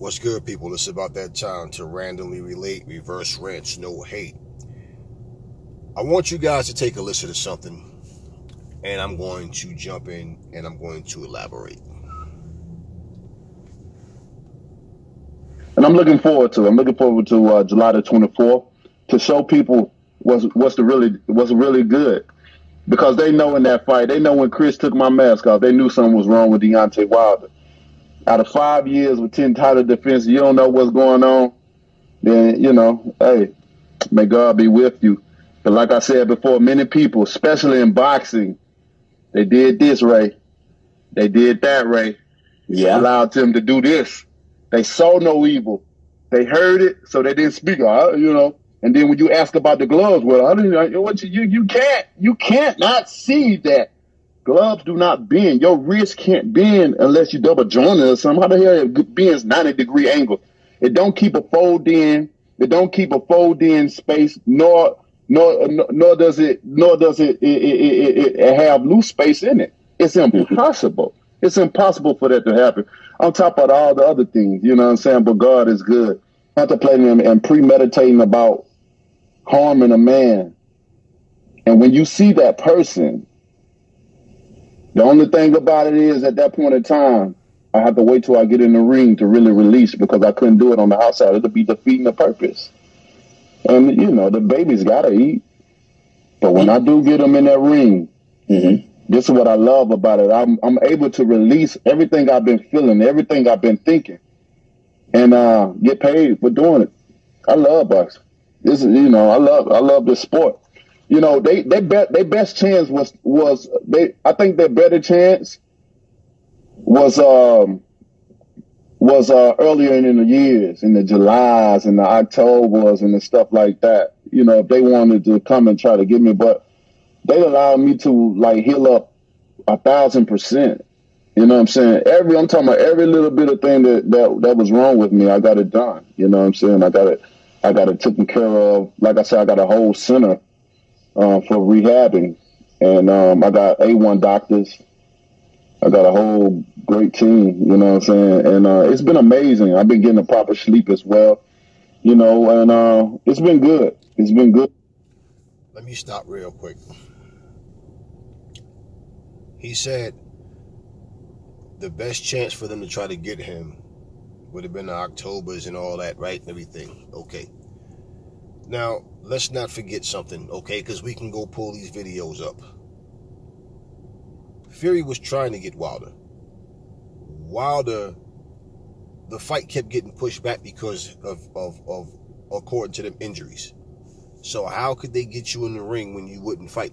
What's good, people? It's about that time to randomly relate, reverse rants, no hate. I want you guys to take a listen to something, and I'm going to jump in and I'm going to elaborate. And I'm looking forward to July the 24th to show people what's really good, because they know in that fight, they know when Chris took my mask off, they knew something was wrong with Deontay Wilder. Out of 5 years with 10 title defenses, you don't know what's going on, then, hey, may God be with you. But like I said before, many people, especially in boxing, they did this, Ray. They did that, Ray. Yeah. Allowed them to do this. They saw no evil. They heard it, so they didn't speak. And then when you ask about the gloves, well, you can't not see that gloves do not bend. Your wrist can't bend unless you double joint it or something. How the hell it bends 90-degree angle? It don't keep a fold in. It don't keep a fold in space. Nor does it have loose space in it. It's impossible. It's impossible for that to happen. On top of all the other things, you know what I'm saying? But God is good. Contemplating and premeditating about harming a man. And when you see that person, the only thing about it is at that point in time, I have to wait till I get in the ring to really release, because I couldn't do it on the outside. It'll be defeating the purpose. And, the baby's got to eat. But when I do get them in that ring, this is what I love about it. I'm able to release everything I've been feeling, everything I've been thinking, and get paid for doing it. I love boxing. This is, I love this sport. Their best chance I think their better chance was earlier in the years, in the Julys and the Octobers and the stuff like that. If they wanted to come and try to get me, but they allowed me to heal up 1,000%. You know what I'm saying? I'm talking about every little bit of thing that was wrong with me, I got it done. You know what I'm saying? I got it taken care of. Like I said, I got a whole center for rehabbing, and I got A1 doctors. I got a whole great team, you know what I'm saying? And it's been amazing. I've been getting a proper sleep as well, and it's been good. It's been good. Let me stop real quick. He said the best chance for them to try to get him would have been the Octobers and all that, right? And everything. Okay. Now, let's not forget something, okay? Because we can go pull these videos up. Fury was trying to get Wilder. The fight kept getting pushed back because of according to them, injuries. So how could they get you in the ring when you wouldn't fight?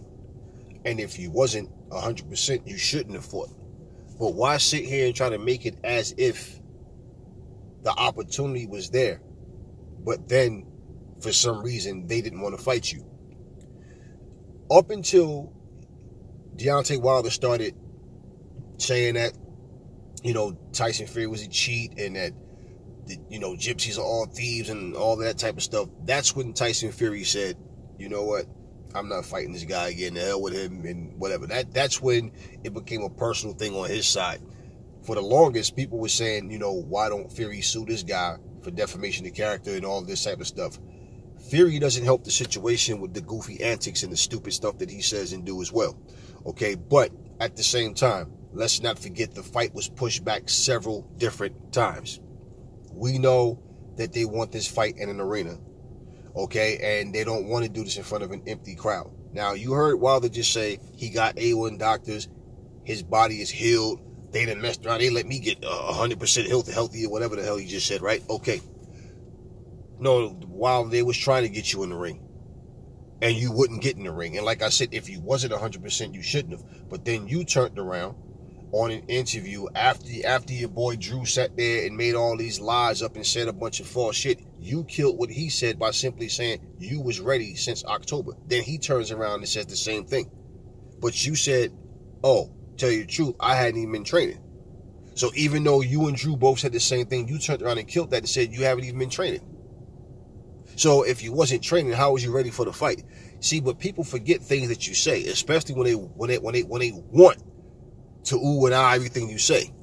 And if you wasn't 100%, you shouldn't have fought. But why sit here and try to make it as if the opportunity was there, but then for some reason they didn't want to fight you? Up until Deontay Wilder started saying that, Tyson Fury was a cheat and that, gypsies are all thieves and all that type of stuff, that's when Tyson Fury said, you know what, I'm not fighting this guy again, the hell with him and whatever. That's when it became a personal thing on his side. For the longest, people were saying, why don't Fury sue this guy for defamation of character and all this type of stuff. Fury doesn't help the situation with the goofy antics and the stupid stuff that he says and do as well. Okay, but at the same time, let's not forget the fight was pushed back several different times. We know that they want this fight in an arena, okay, and they don't want to do this in front of an empty crowd. Now, you heard Wilder just say he got A1 doctors, his body is healed, they done messed around, they let me get 100% healthy or whatever the hell he just said, right? Okay. No, Wilder, they was trying to get you in the ring, and you wouldn't get in the ring. And like I said, if you wasn't 100%, you shouldn't have. But then you turned around on an interview after your boy Drew sat there and made all these lies up and said a bunch of false shit. You killed what he said by simply saying you was ready since October. Then he turns around and says the same thing. But you said, oh, tell you the truth, I hadn't even been training. So even though you and Drew both said the same thing, you turned around and killed that and said you haven't even been training. So if you wasn't training, how was you ready for the fight? See, but people forget things that you say, especially when they want to ooh and ah everything you say.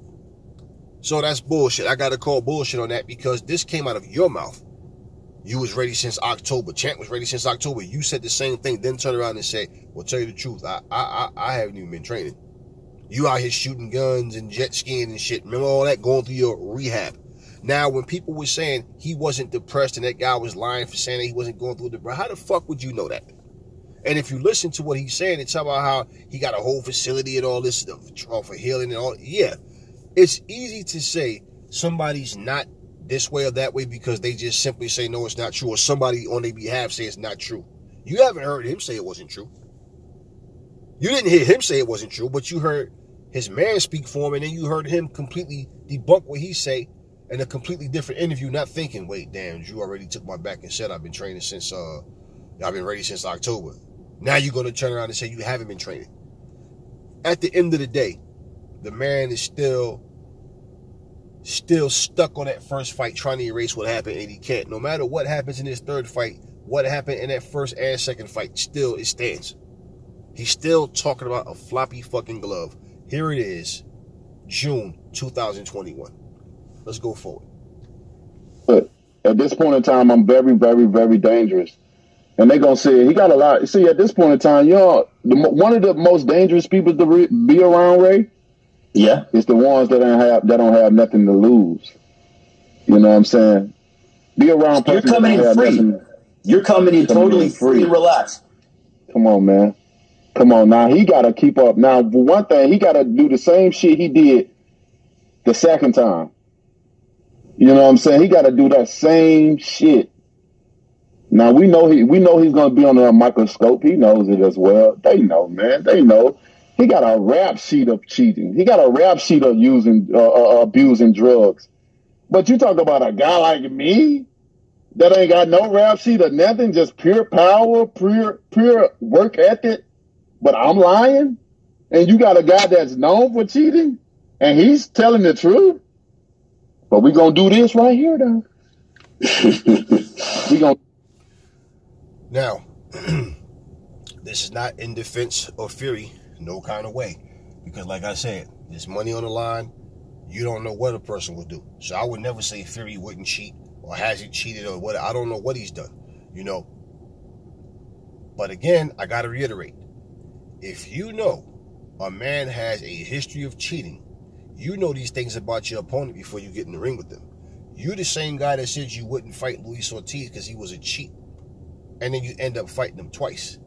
So that's bullshit. I got to call bullshit on that because this came out of your mouth. You was ready since October. Champ was ready since October. You said the same thing, then turn around and say, well, tell you the truth, I haven't even been training. You out here shooting guns and jet skiing and shit. Remember all that going through your rehab. Now, when people were saying he wasn't depressed and that guy was lying for saying that he wasn't going through depression, how the fuck would you know that? And if you listen to what he's saying, it's about how he got a whole facility and all this stuff for healing and all. Yeah, it's easy to say somebody's not this way or that way because they just simply say, no, it's not true. Or somebody on their behalf say it's not true. You haven't heard him say it wasn't true. You didn't hear him say it wasn't true, but you heard his man speak for him, and then you heard him completely debunk what he say in a completely different interview, not thinking, wait, damn, Drew already took my back and said I've been training since, I've been ready since October. Now you're going to turn around and say you haven't been training. At the end of the day, the man is still stuck on that first fight trying to erase what happened, and he can't. No matter what happens in his third fight, what happened in that first and second fight, still it stands. He's still talking about a floppy fucking glove. Here it is, June 2021. Let's go forward. But at this point in time, I'm very, very, very dangerous. And they're going to say, he got a lot. See, at this point in time, one of the most dangerous people to be around, Ray, is the ones that don't have nothing to lose. You know what I'm saying? Be around. You're coming in free. You're coming in totally free and relaxed. Come on, man. Come on. Now, he got to keep up. Now, for one thing, he got to do the same shit he did the second time. You know what I'm saying? He got to do that same shit. Now, we know he's going to be on a microscope. He knows it as well. They know, man. They know. He got a rap sheet of cheating. He got a rap sheet of abusing drugs. But you talk about a guy like me that ain't got no rap sheet or nothing, just pure power, pure work ethic, but I'm lying? And you got a guy that's known for cheating, and he's telling the truth? But we going to do this right here, though. We going to... Now, this is not in defense of Fury, no kind of way. Because like I said, there's money on the line. You don't know what a person will do. So I would never say Fury wouldn't cheat or hasn't cheated or what. I don't know what he's done, you know. But again, I got to reiterate. If you know a man has a history of cheating, you know these things about your opponent before you get in the ring with them. You're the same guy that said you wouldn't fight Luis Ortiz because he was a cheat. And then you end up fighting him twice.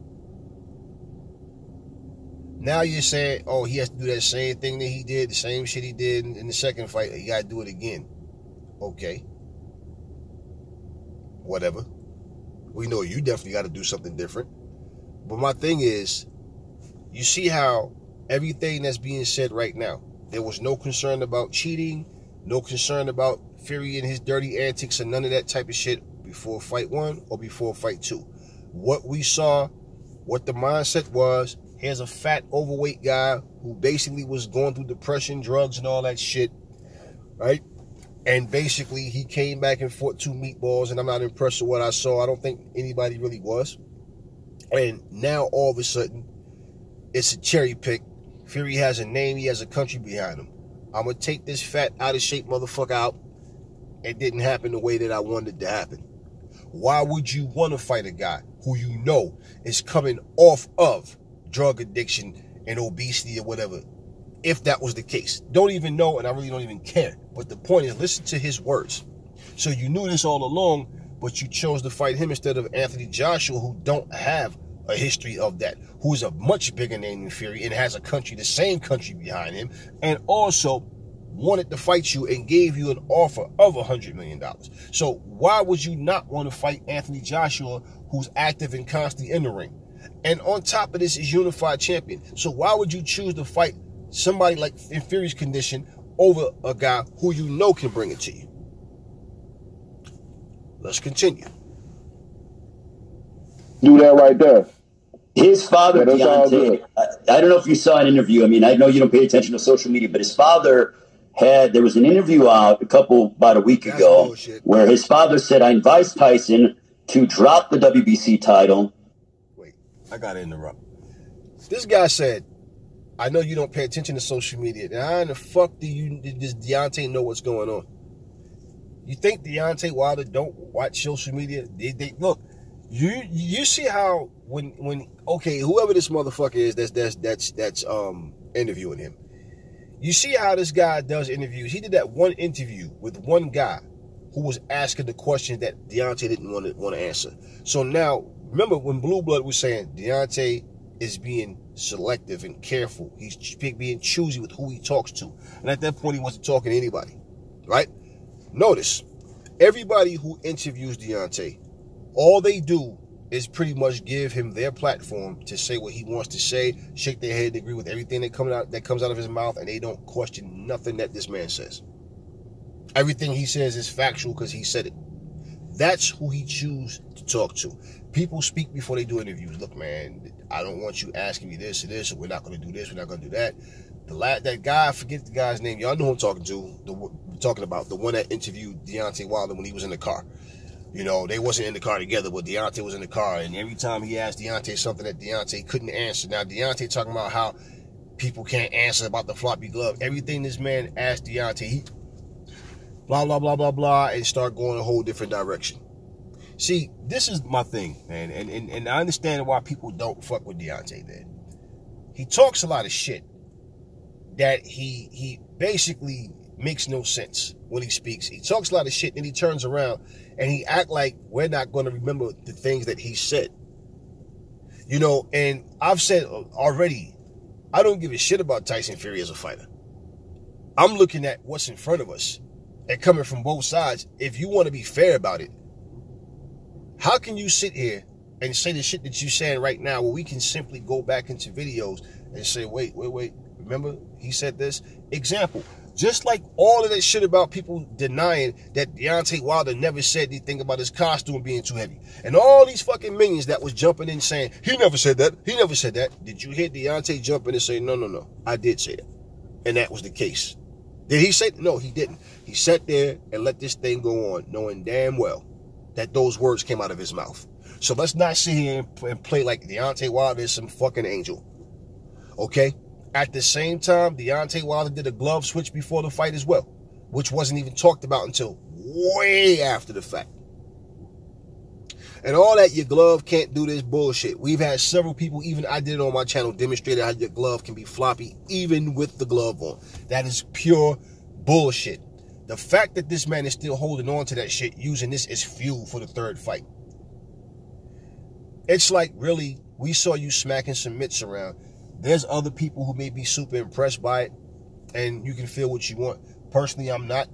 Now you're saying, oh, he has to do that same thing that he did, the same shit he did in the second fight. He got to do it again. Okay. Whatever. We know you definitely got to do something different. But my thing is, you see how everything that's being said right now, there was no concern about cheating, no concern about Fury and his dirty antics and none of that type of shit before fight 1 or before fight 2. What we saw, what the mindset was, here's a fat, overweight guy who basically was going through depression, drugs, and all that shit, right? And basically, he came back and fought 2 meatballs, and I'm not impressed with what I saw. I don't think anybody really was. And now, all of a sudden, it's a cherry pick. Fury has a name. He has a country behind him. I'm going to take this fat, out-of-shape motherfucker out. It didn't happen the way that I wanted it to happen. Why would you want to fight a guy who you know is coming off of drug addiction and obesity or whatever, if that was the case? Don't even know, and I really don't even care. But the point is, listen to his words. So you knew this all along, but you chose to fight him instead of Anthony Joshua, who don't have a history of that, who is a much bigger name than Fury and has a country, the same country behind him, and also wanted to fight you and gave you an offer of $100 million. So why would you not want to fight Anthony Joshua, who's active and constantly in the ring? And on top of this is unified champion. So why would you choose to fight somebody like in Fury's condition over a guy who you know can bring it to you? Let's continue. Do that right there. His father, Deontay, I don't know if you saw an interview. I mean, I know you don't pay attention to social media, but his father there was an interview out about a week ago where his father said, I advised Tyson to drop the WBC title. Wait, I got to interrupt. This guy said, I know you don't pay attention to social media. Now, how in the fuck does Deontay know what's going on? You think Deontay Wilder don't watch social media? They look. You see how when okay, whoever this motherfucker is that's interviewing him. You see how this guy does interviews. He did that one interview with one guy who was asking the questions that Deontay didn't want to answer. So now, remember when Blue Blood was saying Deontay is being selective and careful. He's being choosy with who he talks to. And at that point, he wasn't talking to anybody, right? Notice, everybody who interviews Deontay, all they do is pretty much give him their platform to say what he wants to say, shake their head, agree with everything that comes out of his mouth, and they don't question nothing that this man says. Everything he says is factual because he said it. That's who he chooses to talk to. People speak before they do interviews. Look, man, I don't want you asking me this or this, or we're not going to do this, we're not going to do that. That guy, I forget the guy's name. Y'all know who I'm talking to. Talking about the one that interviewed Deontay Wilder when he was in the car. You know, they wasn't in the car together, but Deontay was in the car. And every time he asked Deontay something that Deontay couldn't answer. Now, Deontay talking about how people can't answer about the floppy glove. Everything this man asked Deontay, he blah, blah, blah, blah, blah, and start going a whole different direction. See, this is my thing, man. And I understand why people don't fuck with Deontay, man. He talks a lot of shit that he basically makes no sense when he speaks. He talks a lot of shit, and he turns around and he act like we're not going to remember the things that he said. You know, and I've said already, I don't give a shit about Tyson Fury as a fighter. I'm looking at what's in front of us and coming from both sides. If you want to be fair about it, how can you sit here and say the shit that you're saying right now where we can simply go back into videos and say, wait, remember he said this? Example, just like all of that shit about people denying that Deontay Wilder never said anything about his costume being too heavy. And all these fucking minions that was jumping in saying, he never said that, he never said that. Did you hear Deontay jump in and say, no, I did say that. And that was the case. Did he say, no, he didn't. He sat there and let this thing go on, knowing damn well that those words came out of his mouth. So let's not sit here and play like Deontay Wilder is some fucking angel. Okay? At the same time, Deontay Wilder did a glove switch before the fight as well, which wasn't even talked about until way after the fact. And all that, your glove can't do this bullshit. We've had several people, even I did it on my channel, demonstrated how your glove can be floppy even with the glove on. That is pure bullshit. The fact that this man is still holding on to that shit, using this as fuel for the third fight. It's like, really, we saw you smacking some mitts around. There's other people who may be super impressed by it, and you can feel what you want. Personally, I'm not.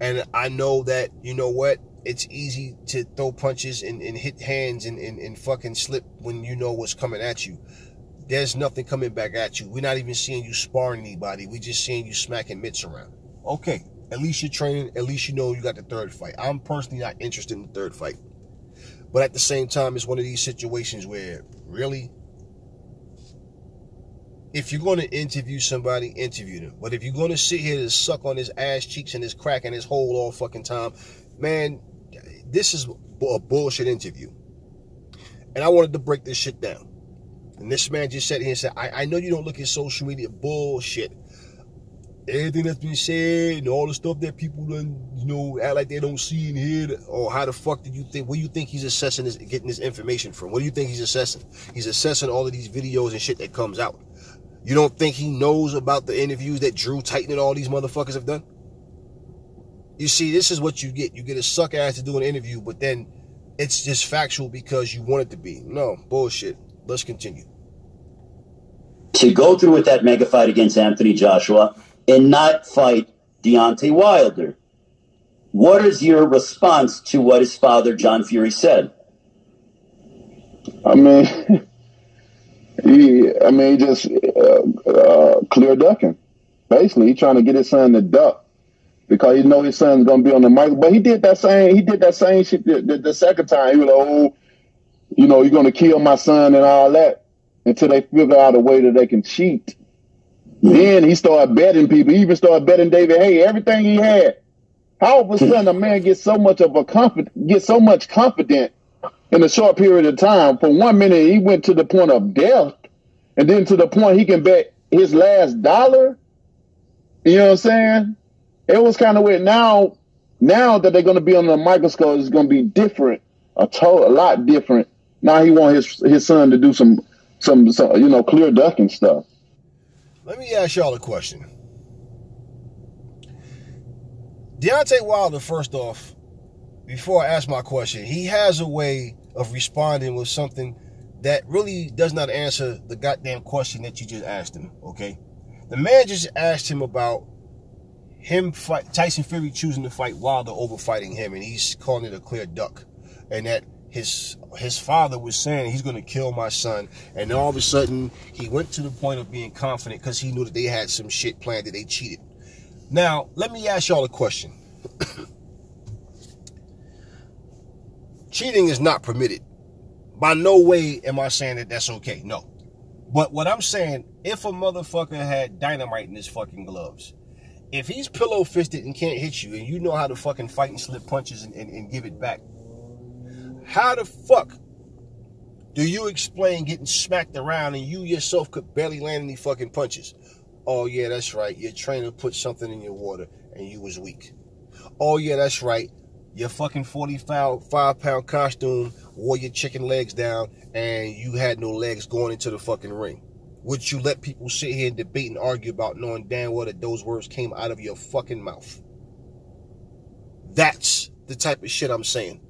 And I know that, you know what, it's easy to throw punches and hit hands and fucking slip when you know what's coming at you. There's nothing coming back at you. We're not even seeing you sparring anybody. We're just seeing you smacking mitts around. Okay, at least you're training. At least you know you got the third fight. I'm personally not interested in the third fight. But at the same time, it's one of these situations where, really, if you're going to interview somebody, interview them. But if you're going to sit here and suck on his ass cheeks and his crack and his hole all fucking time, man, this is a bullshit interview. And I wanted to break this shit down. And this man just sat here and said, I know you don't look at social media, bullshit. Everything that's been said and all the stuff that people done, you know, act like they don't see and hear. Or how the fuck did you think, what do you think he's assessing this, getting this information from? What do you think he's assessing? He's assessing all of these videos and shit that comes out. You don't think he knows about the interviews that Drew Titan and all these motherfuckers have done? You see, this is what you get. You get a suck ass to do an interview, but then it's just factual because you want it to be. No, bullshit. Let's continue. To go through with that mega fight against Anthony Joshua and not fight Deontay Wilder. What is your response to what his father, John Fury, said? I mean, he just clear ducking. Basically, he's trying to get his son to duck because he know his son's gonna be on the mic. But he did that same shit the second time. He was like, oh, you know, you're gonna kill my son and all that until they figure out a way that they can cheat. Then he started betting people. He even started betting David Haye, everything he had. How all of a sudden a man gets so much confident in a short period of time? For 1 minute, he went to the point of death, and then to the point he can bet his last dollar. You know what I'm saying? It was kind of weird. Now that they're going to be on the microscope, it's going to be different, a lot different. Now he wants his son to do some clear ducking stuff. Let me ask y'all a question. Deontay Wilder, first off, before I ask my question, he has a way of responding with something that really does not answer the goddamn question that you just asked him, okay? The man just asked him about Tyson Fury choosing to fight Wilder over fighting him, and he's calling it a clear duck. And that his father was saying he's going to kill my son, and all of a sudden he went to the point of being confident because he knew that they had some shit planned, that they cheated. Now, let me ask y'all a question. Cheating is not permitted. By no way am I saying that that's okay. No. But what I'm saying, if a motherfucker had dynamite in his fucking gloves, if he's pillow-fisted and can't hit you, and you know how to fucking fight and slip punches and give it back, how the fuck do you explain getting smacked around and you yourself could barely land any fucking punches? Oh, yeah, that's right. Your trainer put something in your water and you was weak. Oh, yeah, that's right. Your fucking 45-pound costume wore your chicken legs down and you had no legs going into the fucking ring. Would you let people sit here and debate and argue about knowing damn well that those words came out of your fucking mouth? That's the type of shit I'm saying.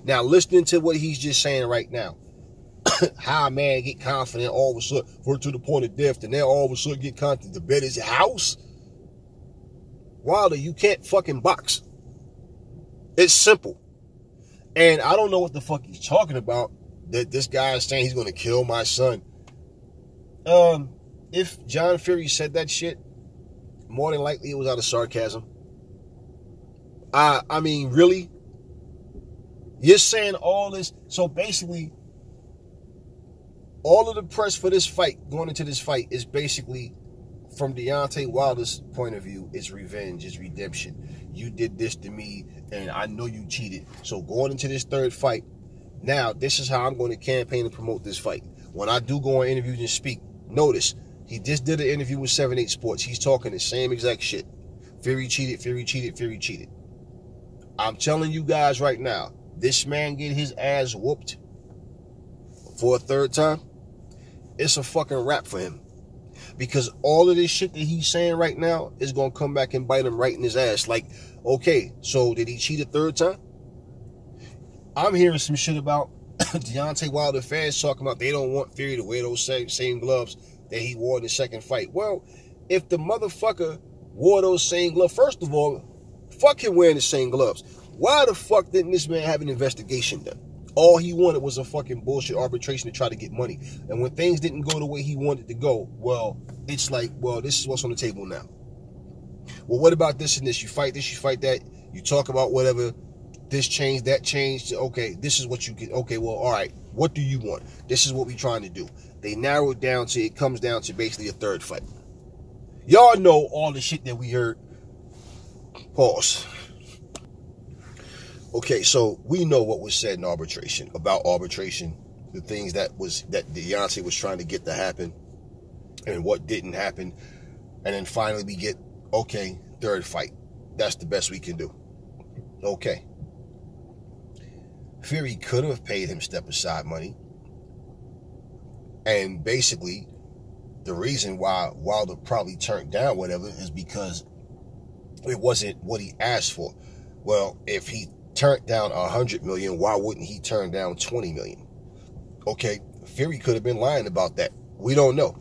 Now, listening to what he's just saying right now, how a man get confident all of a sudden, for to the point of death, and then all of a sudden get confident to bet his house? Wilder, you can't fucking box. It's simple. And I don't know what the fuck he's talking about, that this guy is saying he's going to kill my son. If John Fury said that shit, more than likely it was out of sarcasm. I mean, really? You're saying all this, so basically, all of the press for this fight, going into this fight, is basically, from Deontay Wilder's point of view, it's revenge, it's redemption. You did this to me, and I know you cheated. So going into this third fight, now, this is how I'm going to campaign and promote this fight. When I do go on interviews and speak, notice, he just did an interview with 7-8 Sports. He's talking the same exact shit. Fury cheated, Fury cheated, Fury cheated. I'm telling you guys right now, this man get his ass whooped for a third time, it's a fucking wrap for him. Because all of this shit that he's saying right now is going to come back and bite him right in his ass. Like, okay, so did he cheat a third time? I'm hearing some shit about Deontay Wilder fans talking about they don't want Fury to wear those same gloves that he wore in the second fight. Well, if the motherfucker wore those same gloves, first of all, fuck him wearing the same gloves. Why the fuck didn't this man have an investigation done? All he wanted was a fucking bullshit arbitration to try to get money. And when things didn't go the way he wanted to go, well, it's like, well, this is what's on the table now. Well, what about this and this? You fight this, you fight that. You talk about whatever. This changed, that changed. Okay, this is what you get. Okay, well, all right. What do you want? This is what we're trying to do. They narrow it down to, it comes down to basically a third fight. Y'all know all the shit that we heard. Pause. Okay, so we know what was said in arbitration, about arbitration, the things that Deontay was trying to get to happen and what didn't happen. And then finally we get, okay, third fight. That's the best we can do. Okay. Fury could have paid him step-aside money. And basically, the reason why Wilder probably turned down whatever is because it wasn't what he asked for. Well, if he turned down $100 million, why wouldn't he turn down $20 million? Okay, Fury could have been lying about that. We don't know.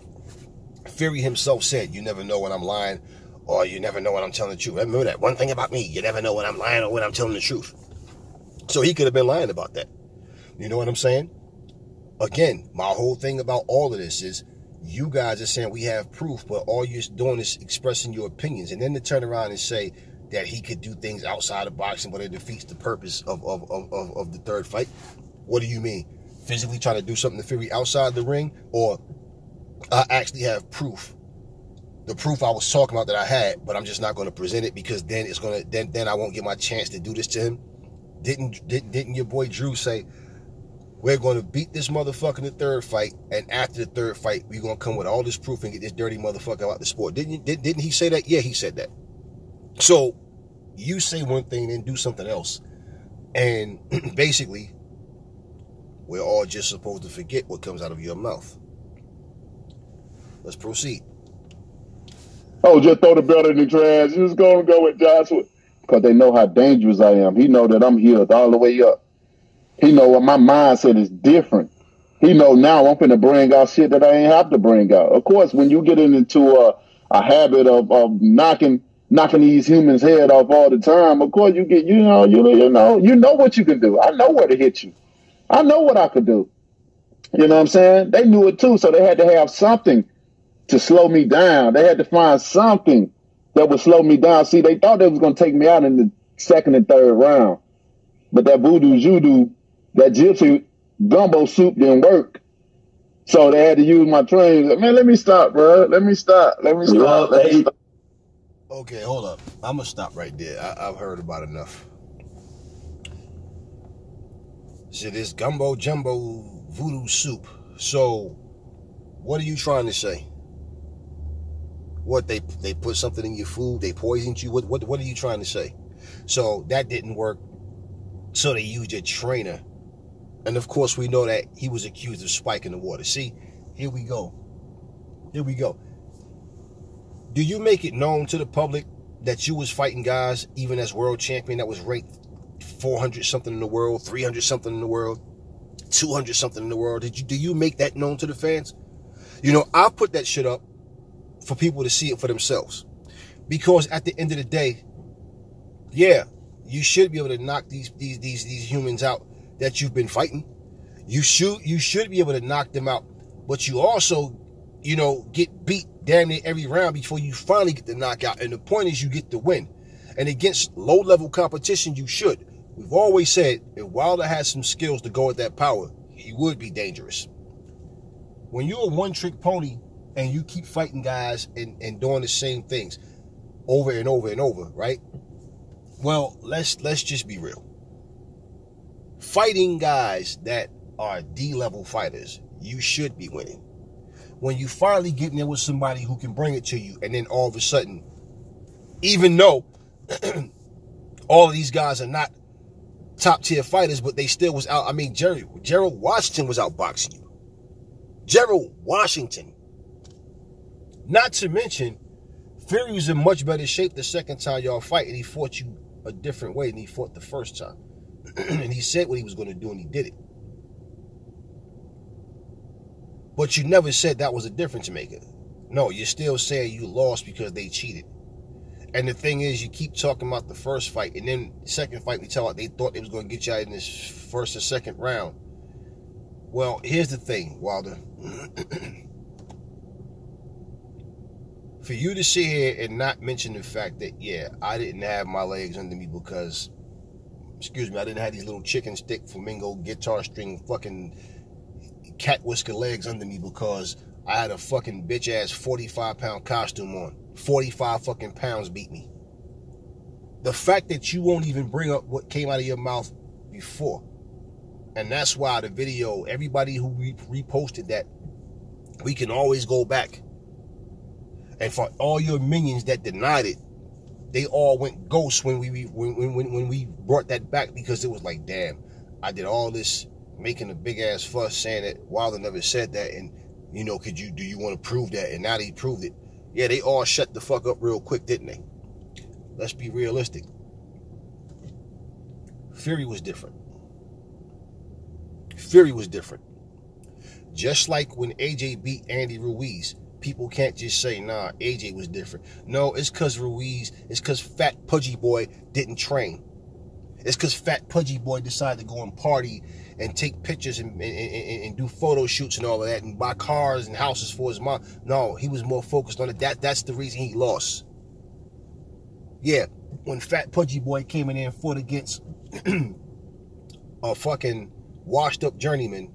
Fury himself said, you never know when I'm lying or you never know when I'm telling the truth. Remember that one thing about me, you never know when I'm lying or when I'm telling the truth. So he could have been lying about that. You know what I'm saying? Again, my whole thing about all of this is you guys are saying we have proof, but all you're doing is expressing your opinions. And then to turn around and say that he could do things outside of boxing, but it defeats the purpose of the third fight. What do you mean? Physically trying to do something to Fury outside the ring? Or I actually have proof. The proof I was talking about that I had, but I'm just not going to present it because then it's going to then I won't get my chance to do this to him. Didn't your boy Drew say We're going to beat this motherfucker in the third fight, and after the third fight, we're going to come with all this proof and get this dirty motherfucker out the sport. Didn't he say that? Yeah, he said that. So you say one thing and do something else. And basically, we're all just supposed to forget what comes out of your mouth. Let's proceed. Oh, just throw the belt in the trash. Just go with Joshua. Because they know how dangerous I am. He know that I'm healed all the way up. He know what my mindset is different. He know now I'm finna bring out shit that I ain't have to bring out. Of course, when you get into a habit of knocking these humans' head off all the time, of course you get you know what you can do. I know where to hit you. I know what I could do. You know what I'm saying? They knew it too, so they had to have something to slow me down. They had to find something that would slow me down. See, they thought they was gonna take me out in the second and third round, but that voodoo judo, that gypsy gumbo soup didn't work. So they had to use my trainers. Man, let me stop, bro. Let me stop. Okay, hold up. I'm going to stop right there. I've heard about enough. So this gumbo jumbo voodoo soup. So what are you trying to say? What, they put something in your food? They poisoned you? What are you trying to say? So that didn't work. So they used a trainer. And of course we know that he was accused of spiking the water. See, here we go. Here we go. Do you make it known to the public that you was fighting guys, even as world champion, that was ranked 400 something in the world, 300 something in the world, 200 something in the world? Do you make that known to the fans? You know, I put that shit up for people to see it for themselves. Because at the end of the day, yeah, you should be able to knock these humans out that you've been fighting. You should be able to knock them out, but you also, you know, get beat damn near every round before you finally get the knockout. And the point is you get the win. And against low-level competition, you should. We've always said if Wilder has some skills to go at that power, he would be dangerous. When you're a one-trick pony and you keep fighting guys and doing the same things over and over and over, right? Well, let's just be real. Fighting guys that are D-level fighters, you should be winning. When you finally get in there with somebody who can bring it to you, and then all of a sudden, even though all of these guys are not top-tier fighters, but they still was out. I mean, Gerald Washington was outboxing you. Gerald Washington. Not to mention, Fury was in much better shape the second time y'all fight, and he fought you a different way than he fought the first time. And he said what he was going to do, and he did it. But you never said that was a difference maker. No, you're still saying you lost because they cheated. And the thing is, you keep talking about the first fight, and then the second fight, we tell out they thought they was going to get you out in this first or second round. Well, here's the thing, Wilder. For you to sit here and not mention the fact that, yeah, I didn't have my legs under me because, excuse me, I didn't have these little chicken stick, flamingo, guitar string, fucking cat whisker legs under me because I had a fucking bitch-ass 45-pound costume on. 45 fucking pounds beat me. The fact that you won't even bring up what came out of your mouth before. And that's why the video, everybody who reposted that, we can always go back. And for all your minions that denied it, they all went ghost when we brought that back, because it was like, damn, I did all this making a big ass fuss saying that Wilder never said that, and you know, do you want to prove that? And now they proved it. Yeah, they all shut the fuck up real quick, didn't they? Let's be realistic. Fury was different. Fury was different. Just like when AJ beat Andy Ruiz, people can't just say, nah, AJ was different. No, it's because Ruiz, it's because Fat Pudgy Boy didn't train. It's because Fat Pudgy Boy decided to go and party and take pictures and do photo shoots and all of that and buy cars and houses for his mom. No, he was more focused on it. That's the reason he lost. Yeah, when Fat Pudgy Boy came in there and fought against a fucking washed up journeyman,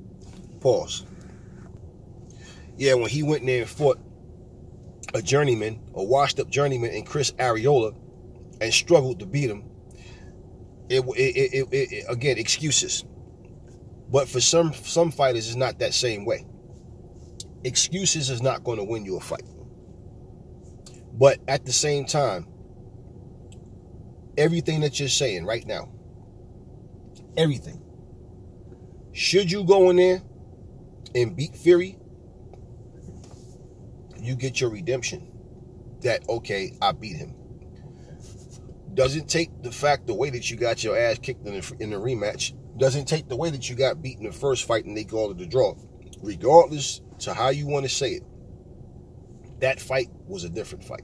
pause. Yeah, when he went in there and fought a journeyman, a washed up journeyman, and Chris Arreola, and struggled to beat him, it again, excuses. But for some fighters, it's not that same way. Excuses is not going to win you a fight. But at the same time, everything that you're saying right now, everything, should you go in there and beat Fury, you get your redemption. That, okay, I beat him. Doesn't take the way that you got your ass kicked in the rematch, doesn't take the way that you got beat in the first fight and they called it a draw. Regardless to how you want to say it, that fight was a different fight.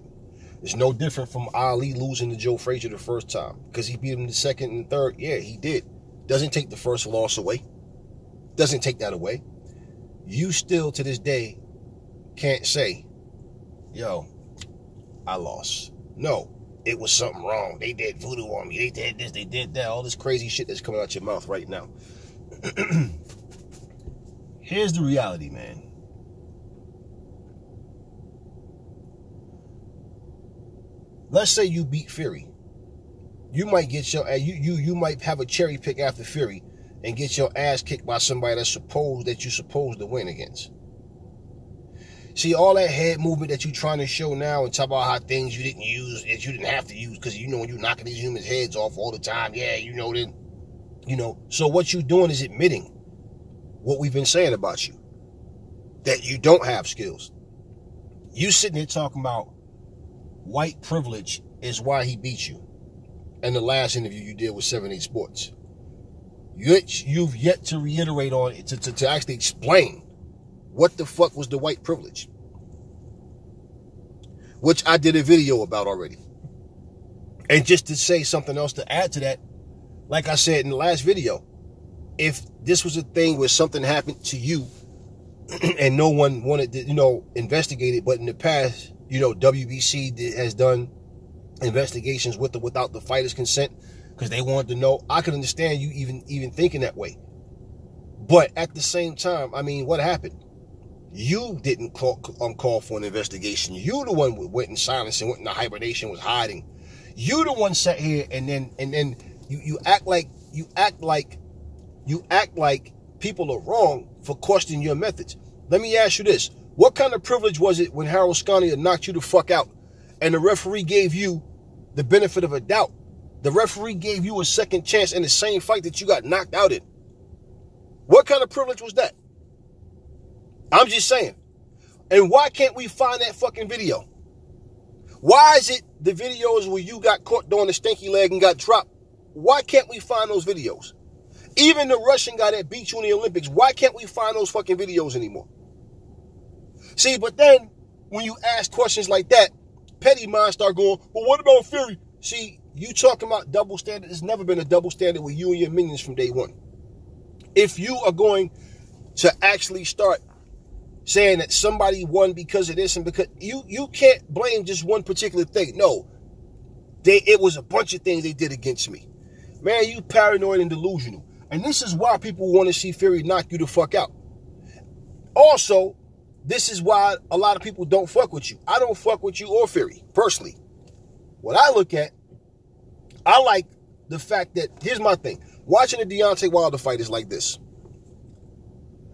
It's no different from Ali losing to Joe Frazier the first time, because he beat him the second and third. Yeah, he did. Doesn't take the first loss away. Doesn't take that away. You still, to this day, can't say, yo, I lost. No, it was something wrong. They did voodoo on me. They did this, they did that. All this crazy shit that's coming out your mouth right now. Here's the reality, man. Let's say you beat Fury. You might get your you might have a cherry pick after Fury and get your ass kicked by somebody you're supposed to win against. See, all that head movement that you're trying to show now and talk about how things you didn't use, that you didn't have to use, because when you're knocking these humans' heads off all the time, yeah, so what you're doing is admitting what we've been saying about you, that you don't have skills. You sitting here talking about white privilege is why he beat you in the last interview you did with 7-8 Sports. You've yet to reiterate on it, to actually explain what the fuck was the white privilege, which I did a video about already. And just to say something else to add to that, like I said in the last video, if this was a thing where something happened to you and no one wanted to, investigate it, but in the past, WBC has done investigations with or without the fighter's consent because they wanted to know, I could understand you even thinking that way. But at the same time, I mean, what happened? You didn't call for an investigation. You the one went in silence and went into hibernation, was hiding. You the one sat here and then you act like people are wrong for questioning your methods. Let me ask you this. What kind of privilege was it when Harold Scania knocked you the fuck out and the referee gave you the benefit of a doubt? The referee gave you a second chance in the same fight that you got knocked out in. What kind of privilege was that? I'm just saying. And why can't we find that fucking video? Why is it the videos where you got caught doing the stinky leg and got dropped? Why can't we find those videos? Even the Russian guy that beat you in the Olympics, why can't we find those fucking videos anymore? See, but then when you ask questions like that, petty minds start going, well, what about Fury? See, you talking about double standard. There's never been a double standard with you and your minions from day one. If you are going to actually start saying that somebody won because of this and because you can't blame just one particular thing. No, it was a bunch of things they did against me. Man, you paranoid and delusional. And this is why people want to see Fury knock you the fuck out. Also, this is why a lot of people don't fuck with you. I don't fuck with you or Fury, personally. What I look at, I like the fact that, here's my thing. Watching the Deontay Wilder fight is like this.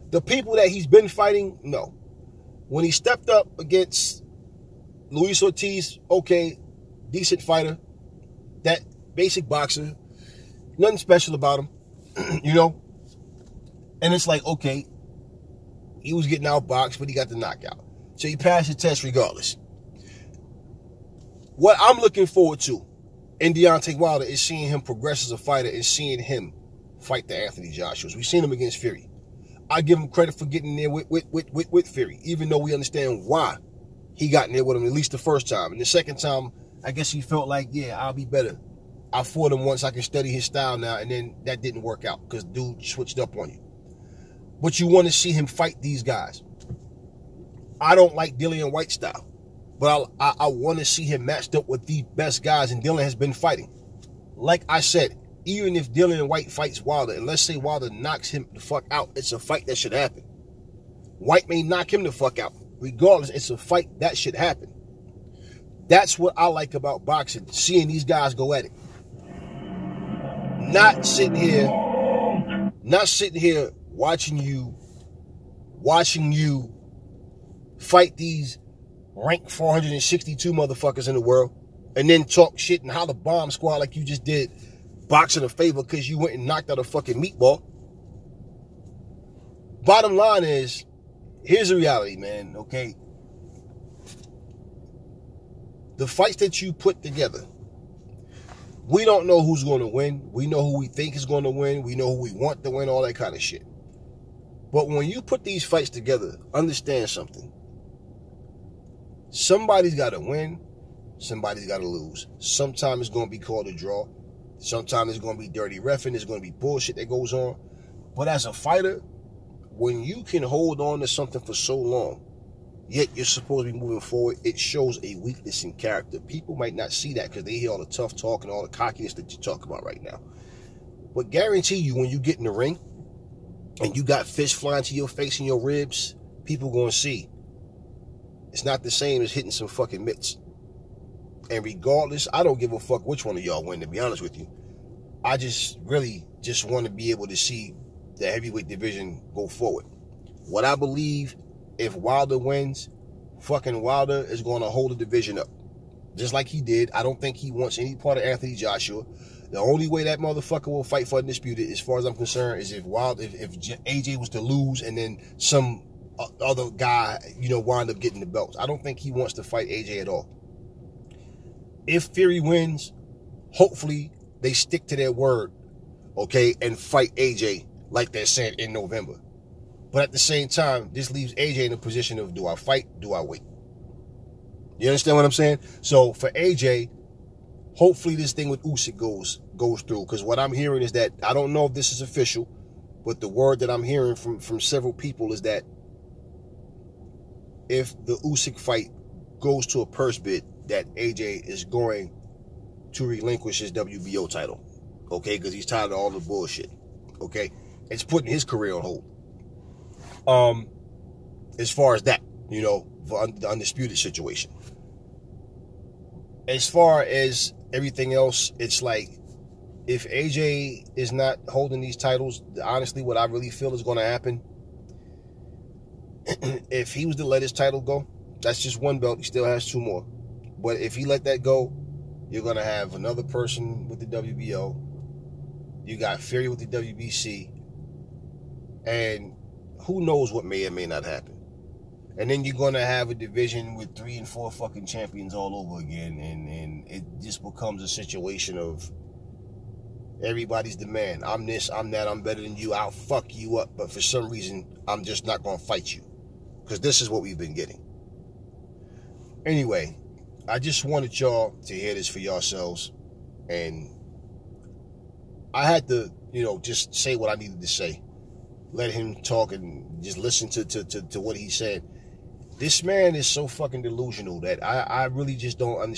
The people that he's been fighting, no. When he stepped up against Luis Ortiz, okay, decent fighter, that basic boxer, nothing special about him, And it's like, okay, he was getting outboxed, but he got the knockout. So he passed the test regardless. What I'm looking forward to in Deontay Wilder is seeing him progress as a fighter and seeing him fight the Anthony Joshuas. We've seen him against Fury. I give him credit for getting there with Fury, even though we understand why he got in there with him, at least the first time. And the second time, I guess he felt like, yeah, I'll be better. I fought him once, I can study his style now, and then that didn't work out because dude switched up on you. But you want to see him fight these guys. I don't like Dillian White style, but I want to see him matched up with the best guys, and Dillian has been fighting. Like I said, even if Dillian White fights Wilder, and let's say Wilder knocks him the fuck out, it's a fight that should happen. White may knock him the fuck out. Regardless, it's a fight that should happen. That's what I like about boxing, seeing these guys go at it. Not sitting here watching you fight these ranked 462 motherfuckers in the world, and then talk shit and holler bomb squad like you just did boxing a favor because you went and knocked out a fucking meatball. Bottom line is, here's the reality, man, okay? The fights that you put together, we don't know who's going to win. We know who we think is going to win. We know who we want to win, all that kind of shit. But when you put these fights together, understand something. Somebody's got to win. Somebody's got to lose. Sometimes it's going to be called a draw. Sometimes it's going to be dirty reffing. There's going to be bullshit that goes on. But as a fighter, when you can hold on to something for so long, yet you're supposed to be moving forward, it shows a weakness in character. People might not see that because they hear all the tough talk and all the cockiness that you talk about right now. But guarantee you, when you get in the ring and you got fish flying to your face and your ribs, people going to see it's not the same as hitting some fucking mitts. And regardless, I don't give a fuck which one of y'all win, to be honest with you. I just really just want to be able to see the heavyweight division go forward. What I believe, if Wilder wins, fucking Wilder is going to hold the division up. Just like he did. I don't think he wants any part of Anthony Joshua. The only way that motherfucker will fight for Undisputed, as far as I'm concerned, is if AJ was to lose and then some other guy, wind up getting the belts. I don't think he wants to fight AJ at all. If Fury wins, hopefully they stick to their word, okay, and fight AJ like they said in November. But at the same time, this leaves AJ in a position of, do I fight? Do I wait? You understand what I'm saying? So for AJ, hopefully this thing with Usyk goes through. Because what I'm hearing is that, I don't know if this is official, but the word that I'm hearing from several people is that if the Usyk fight goes to a purse bid, that AJ is going to relinquish his WBO title. Okay? Because he's tired of all the bullshit. Okay? It's putting his career on hold. As far as that, for the Undisputed situation. As far as everything else, it's like, if AJ is not holding these titles, honestly, what I really feel is going to happen, if he was to let his title go, that's just one belt, he still has two more. But if he let that go, you're going to have another person with the WBO. You got Fury with the WBC. And who knows what may or may not happen. And then you're going to have a division with 3 and 4 fucking champions all over again. And it just becomes a situation of everybody's the man. I'm this, I'm that, I'm better than you. I'll fuck you up. But for some reason, I'm just not going to fight you. Because this is what we've been getting. Anyway, I just wanted y'all to hear this for yourselves. And I had to, just say what I needed to say. Let him talk and just listen to what he said. This man is so fucking delusional that I really just don't understand.